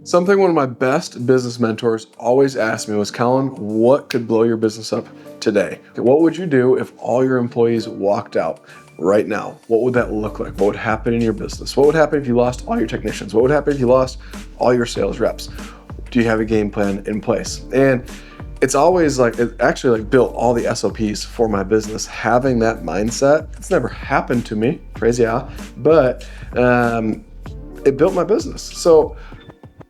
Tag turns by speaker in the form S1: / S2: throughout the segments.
S1: Something one of my best business mentors always asked me was, Colin, what could blow your business up today? What would you do if all your employees walked out right now? What would that look like? What would happen in your business? What would happen if you lost all your technicians? What would happen if you lost all your sales reps? Do you have a game plan in place? And it's always like, it actually like built all the SOPs for my business. Having that mindset, it's never happened to me, crazy how, but it built my business. So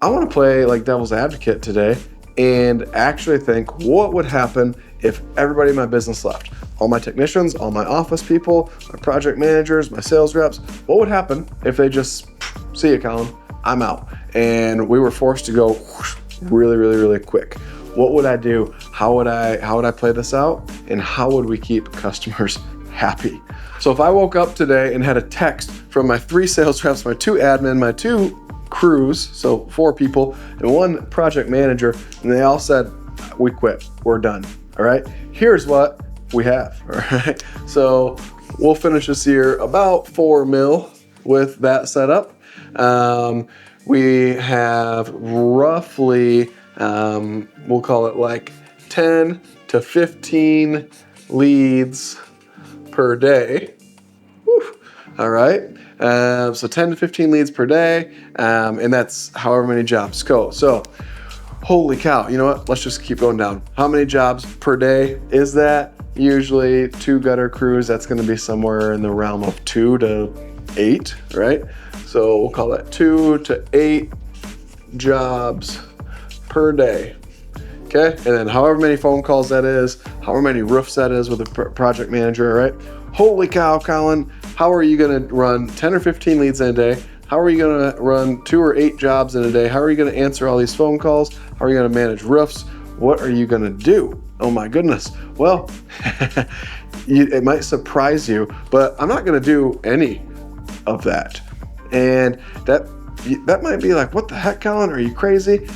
S1: I want to play like devil's advocate today and actually think, what would happen if everybody in my business left? All my technicians, all my office people, my project managers, my sales reps. What would happen if they just, see you, Colin, I'm out. And we were forced to go really, really, really quick. What would I do? How would I play this out? And how would we keep customers happy? So if I woke up today and had a text from my 3 sales reps, my 2 admin, my 2 crews, so 4 people, and 1 project manager, and they all said, we quit, we're done, all right? Here's what we have, all right? So we'll finish this year about 4 mil with that setup. We have roughly, we'll call it like 10 to 15 leads per day. Whew. All right. So 10 to 15 leads per day, and that's however many jobs go. So holy cow, you know what? Let's just keep going down. How many jobs per day is that? Usually 2 gutter crews, that's going to be somewhere in the realm of 2 to 8, right? So we'll call that 2 to 8 jobs per day. Okay, and then however many phone calls that is, however many roofs that is with a project manager, right? Holy cow, Colin, how are you gonna run 10 or 15 leads in a day? How are you gonna run 2 or 8 jobs in a day? How are you gonna answer all these phone calls? How are you gonna manage roofs? What are you gonna do? Oh my goodness. Well, it might surprise you, but I'm not gonna do any of that. And that might be like, what the heck, Colin? Are you crazy?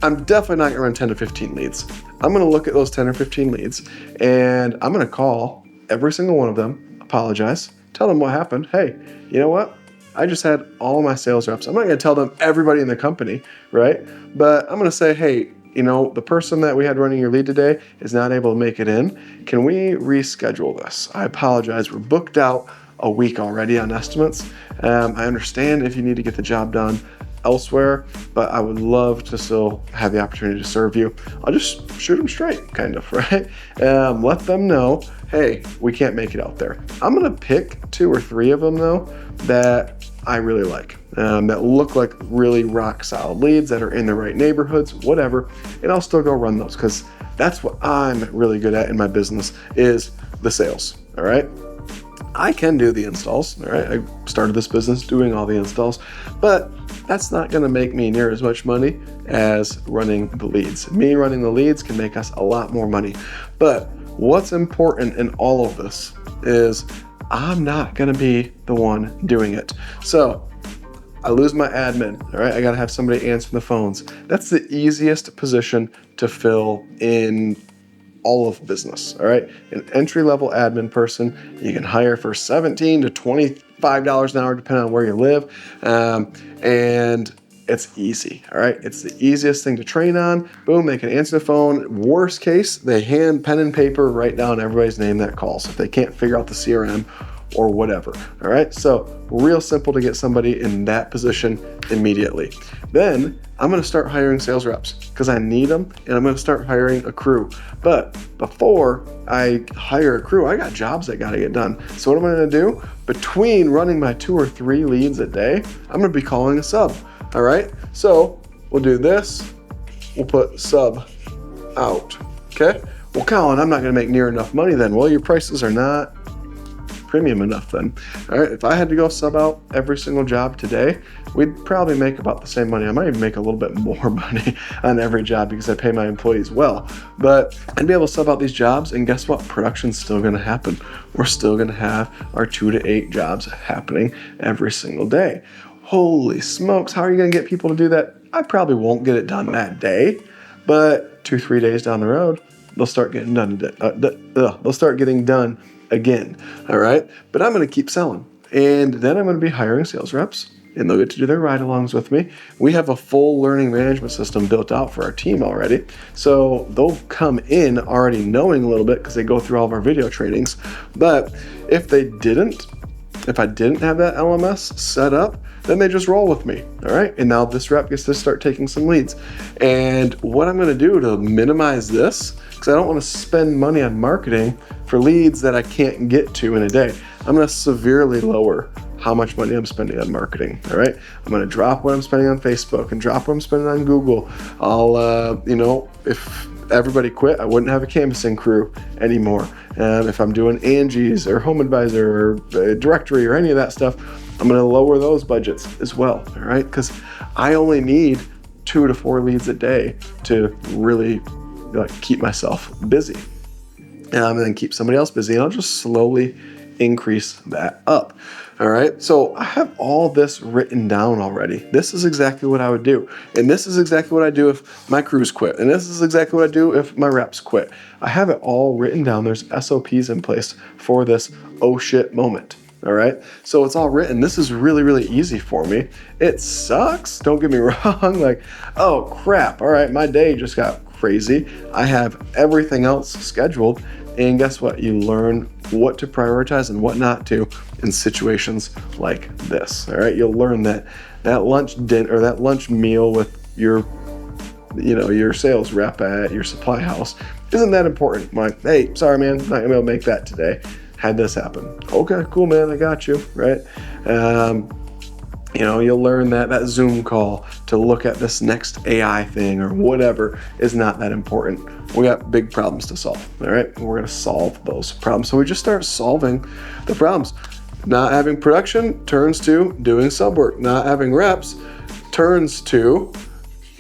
S1: I'm definitely not gonna run 10 to 15 leads. I'm gonna look at those 10 or 15 leads and I'm gonna call every single one of them, apologize, tell them what happened. Hey, you know what? I just had all my sales reps. I'm not gonna tell them everybody in the company, right? But I'm gonna say, hey, you know, the person that we had running your lead today is not able to make it in. Can we reschedule this? I apologize, we're booked out a week already on estimates. I understand if you need to get the job done elsewhere, but I would love to still have the opportunity to serve you. I'll just shoot them straight, kind of, right? Let them know, hey, we can't make it out there. I'm gonna pick 2 or 3 of them though that I really like, that look like really rock solid leads that are in the right neighborhoods, whatever, and I'll still go run those because that's what I'm really good at in my business is the sales, all right? I can do the installs, all right? I started this business doing all the installs, but that's not gonna make me near as much money as running the leads. Me running the leads can make us a lot more money. But what's important in all of this is I'm not gonna be the one doing it. So I lose my admin, all right? I gotta have somebody answer the phones. That's the easiest position to fill in all of business, all right? An entry-level admin person, you can hire for $17 to $25 an hour, depending on where you live, and it's easy, all right? It's the easiest thing to train on. Boom, they can answer the phone. Worst case, they hand pen and paper, write down everybody's name that calls if they can't figure out the CRM or whatever, all right? So real simple to get somebody in that position immediately. Then I'm gonna start hiring sales reps because I need them, and I'm gonna start hiring a crew. But before I hire a crew, I got jobs that gotta get done. So what am I gonna do? Between running my 2 or 3 leads a day, I'm gonna be calling a sub, all right? So we'll do this, we'll put sub out, okay? Well, Colin, I'm not gonna make near enough money then. Well, your prices are not premium enough then. All right, if I had to go sub out every single job today, we'd probably make about the same money. I might even make a little bit more money on every job because I pay my employees well. But I'd be able to sub out these jobs, and guess what? Production's still gonna happen. We're still gonna have our 2 to 8 jobs happening every single day. Holy smokes, how are you gonna get people to do that? I probably won't get it done that day, but 2-3 days down the road, they'll start getting done. They'll start getting done again, all right? But I'm gonna keep selling. And then I'm gonna be hiring sales reps, and they'll get to do their ride-alongs with me. We have a full learning management system built out for our team already. So they'll come in already knowing a little bit because they go through all of our video trainings. But if I didn't have that LMS set up, then they just roll with me, all right? And now this rep gets to start taking some leads. And what I'm gonna do to minimize this, because I don't wanna spend money on marketing for leads that I can't get to in a day, I'm gonna severely lower how much money I'm spending on marketing, all right? I'm gonna drop what I'm spending on Facebook and drop what I'm spending on Google. I'll, if everybody quit, I wouldn't have a canvassing crew anymore. If I'm doing Angie's or Home Advisor or Directory or any of that stuff, I'm gonna lower those budgets as well, all right? Because I only need 2 to 4 leads a day to really keep myself busy. And then keep somebody else busy, and I'll just slowly increase that up. All right, so I have all this written down already. This is exactly what I would do. And this is exactly what I do if my crews quit. And this is exactly what I do if my reps quit. I have it all written down. There's SOPs in place for this oh shit moment. All right, so it's all written. This is really, really easy for me. It sucks, don't get me wrong. Like, oh crap, all right, my day just got crazy. I have everything else scheduled. And guess what? You learn what to prioritize and what not to in situations like this. All right, you'll learn that lunch dinner or that lunch meal with your sales rep at your supply house isn't that important. Like, hey, sorry man, not gonna be able to make that today. Had this happen. Okay, cool man, I got you. Right. You'll learn that Zoom call to look at this next AI thing or whatever is not that important. We got big problems to solve, all right? And we're gonna solve those problems. So we just start solving the problems. Not having production turns to doing sub work. Not having reps turns to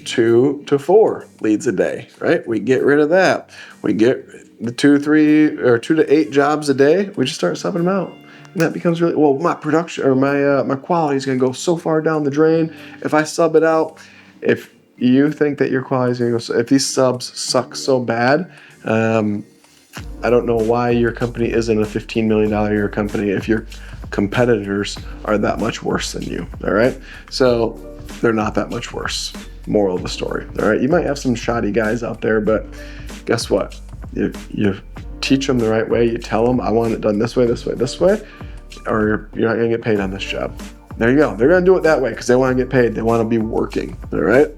S1: 2 to 4 leads a day, right? We get rid of that. We get the 2 to 8 jobs a day. We just start subbing them out. And that becomes really, well, my production or my quality is going to go so far down the drain if I sub it out. If you think that your quality is going to go, if these subs suck so bad, I don't know why your company isn't a $15 million a year company if your competitors are that much worse than you, all right? So they're not that much worse. Moral of the story, all right? You might have some shoddy guys out there, but guess what? You teach them the right way. You tell them, I want it done this way, this way, this way, or you're not gonna get paid on this job. There you go. They're gonna do it that way because they want to get paid. They want to be working, all right?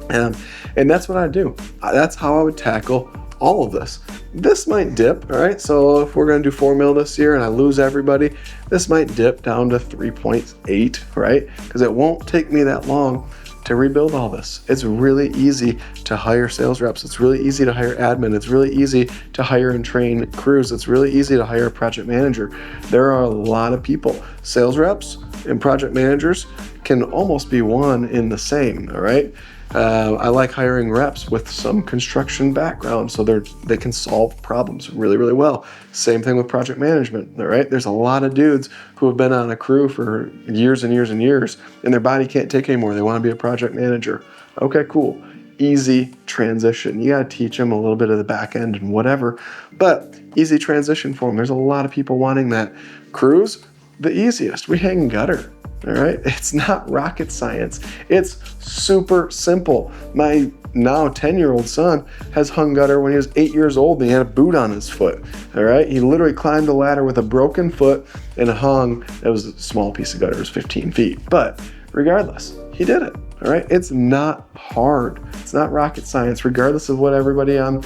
S1: And that's what I do. That's how I would tackle all of this. This might dip, all right? So if we're gonna do 4 mil this year and I lose everybody, this might dip down to 3.8, right? Because it won't take me that long to rebuild all this. It's really easy to hire sales reps. It's really easy to hire admin. It's really easy to hire and train crews. It's really easy to hire a project manager. There are a lot of people. Sales reps and project managers can almost be one in the same, all right? I like hiring reps with some construction background so they can solve problems really, really well. Same thing with project management, all right? There's a lot of dudes who have been on a crew for years and years and years, and their body can't take anymore. They want to be a project manager. Okay, cool. Easy transition. You got to teach them a little bit of the back end and whatever, but easy transition for them. There's a lot of people wanting that. Crews, the easiest. We hang gutter. All right, it's not rocket science. It's super simple. My now 10-year-old son has hung gutter when he was 8 years old and he had a boot on his foot. All right, he literally climbed a ladder with a broken foot and hung. It was a small piece of gutter, it was 15 feet. But regardless, he did it. All right, it's not hard. It's not rocket science, regardless of what everybody on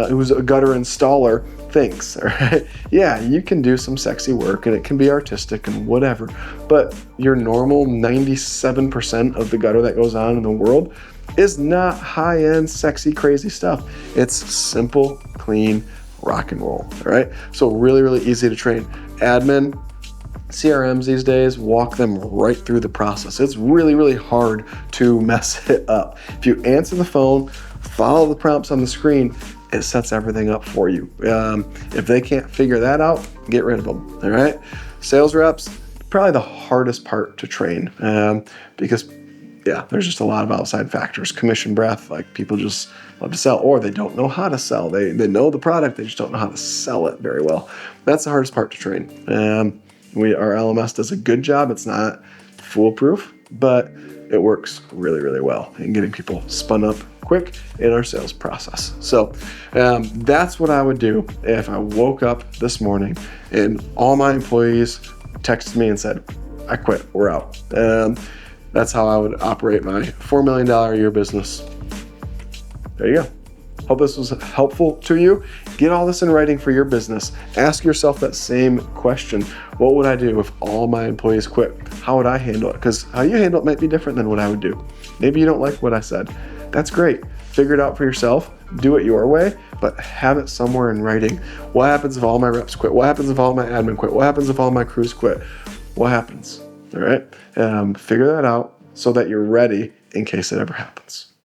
S1: who's a gutter installer thinks. All right, yeah, you can do some sexy work and it can be artistic and whatever, but your normal 97% of the gutter that goes on in the world is not high-end, sexy, crazy stuff. It's simple, clean rock and roll. All right, so really, really easy to train. Admin, CRMs these days, walk them right through the process. It's really, really hard to mess it up. If you answer the phone, follow the prompts on the screen, it sets everything up for you. If they can't figure that out, get rid of them, all right? Sales reps, probably the hardest part to train because, yeah, there's just a lot of outside factors. Commission breath, like people just love to sell, or they don't know how to sell. They know the product, they just don't know how to sell it very well. That's the hardest part to train. Our LMS does a good job. It's not foolproof, but it works really, really well in getting people spun up quick in our sales process. So that's what I would do if I woke up this morning and all my employees texted me and said, I quit, we're out. That's how I would operate my $4 million a year business. There you go. Hope this was helpful to you. Get all this in writing for your business. Ask yourself that same question. What would I do if all my employees quit? How would I handle it? Because how you handle it might be different than what I would do. Maybe you don't like what I said. That's great. Figure it out for yourself. Do it your way, but have it somewhere in writing. What happens if all my reps quit? What happens if all my admin quit? What happens if all my crews quit? What happens? All right. Figure that out so that you're ready in case it ever happens.